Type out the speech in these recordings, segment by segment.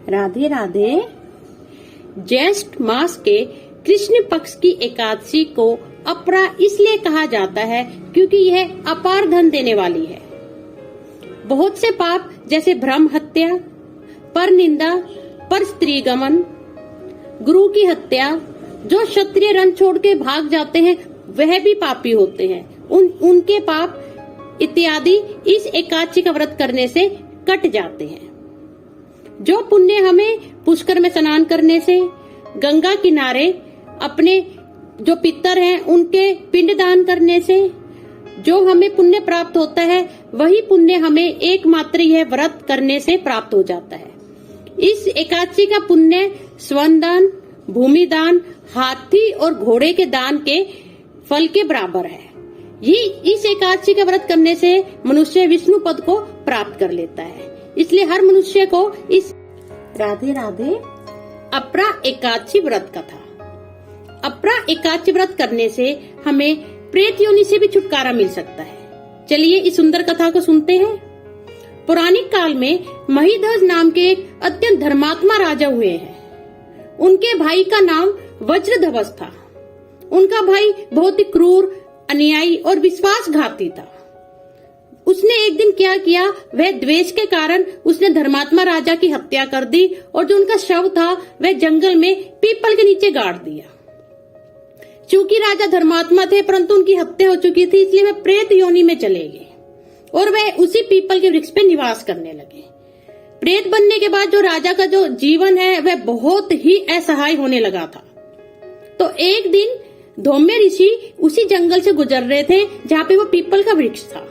राधे राधे। ज्येष्ठ मास के कृष्ण पक्ष की एकादशी को अपरा इसलिए कहा जाता है क्योंकि यह अपार धन देने वाली है। बहुत से पाप जैसे भ्रम हत्या, पर निंदा, पर स्त्री गमन, गुरु की हत्या, जो क्षत्रिय रण छोड़ के भाग जाते हैं वह भी पापी होते हैं। उनके पाप इत्यादि इस एकादशी का व्रत करने से कट जाते हैं। जो पुण्य हमें पुष्कर में स्नान करने से, गंगा किनारे अपने जो पितर हैं उनके पिंड दान करने से जो हमें पुण्य प्राप्त होता है, वही पुण्य हमें एकमात्र यह व्रत करने से प्राप्त हो जाता है। इस एकादशी का पुण्य स्वर्ण दान, भूमि दान, हाथी और घोड़े के दान के फल के बराबर है। इस एकादशी का व्रत करने से मनुष्य विष्णु पद को प्राप्त कर लेता है। इसलिए हर मनुष्य को इस राधे राधे अपरा एकादशी व्रत कथा। अपरा एकादशी व्रत करने से हमें प्रेत योनि से भी छुटकारा मिल सकता है। चलिए इस सुंदर कथा को सुनते हैं। पौराणिक काल में महिध्वज नाम के एक अत्यंत धर्मात्मा राजा हुए हैं। उनके भाई का नाम वज्रध्वज था। उनका भाई बहुत ही क्रूर, अन्यायी और विश्वासघाती था। उसने एक दिन क्या किया, वह द्वेष के कारण उसने धर्मात्मा राजा की हत्या कर दी और जो उनका शव था वह जंगल में पीपल के नीचे गाड़ दिया। चूंकि राजा धर्मात्मा थे परंतु उनकी हत्या हो चुकी थी, इसलिए वह प्रेत योनि में चले गए और वह उसी पीपल के वृक्ष पे निवास करने लगे। प्रेत बनने के बाद जो राजा का जो जीवन है वह बहुत ही असहाय होने लगा था। तो एक दिन धौम्य ऋषि उसी जंगल से गुजर रहे थे जहाँ पे वो पीपल का वृक्ष था।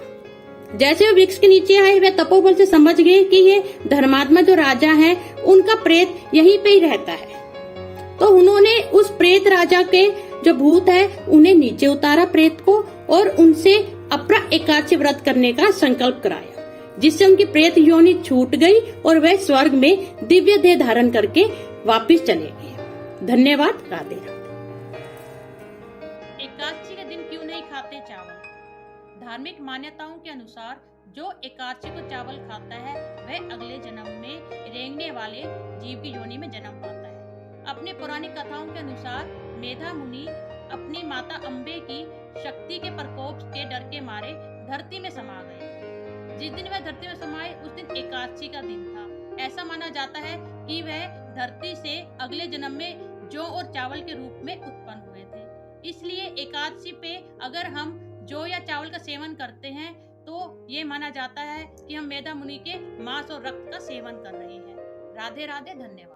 जैसे वो वृक्ष के नीचे आए, वह तपोबल से समझ गए कि ये धर्मात्मा जो राजा है उनका प्रेत यहीं पे ही रहता है। तो उन्होंने उस प्रेत राजा के जो भूत है उन्हें नीचे उतारा प्रेत को और उनसे अपरा एकादशी व्रत करने का संकल्प कराया, जिससे उनकी प्रेत योनि छूट गई और वह स्वर्ग में दिव्य देह धारण करके वापस चले गए। धन्यवाद। राधे राधे। एकादशी के दिन क्यों नहीं खाते चावल? धार्मिक मान्यताओं के अनुसार जो एकादशी को चावल खाता है वह अगले जन्म में रेंगने वाले जीव की योनि में जन्म पाता है। अपने पौराणिक कथाओं के अनुसार मेधा मुनि अपनी माता अम्बे की शक्ति के प्रकोप के डर के मारे धरती में समा गए। जिस दिन वह धरती में समाये उस दिन एकादशी का दिन था। ऐसा माना जाता है कि वह धरती से अगले जन्म में जौ और चावल के रूप में उत्पन्न हुए थे। इसलिए एकादशी पे अगर हम जौ या चावल का सेवन करते हैं तो ये माना जाता है कि हम मेधा मुनि के मांस और रक्त का सेवन कर रहे हैं। राधे राधे। धन्यवाद।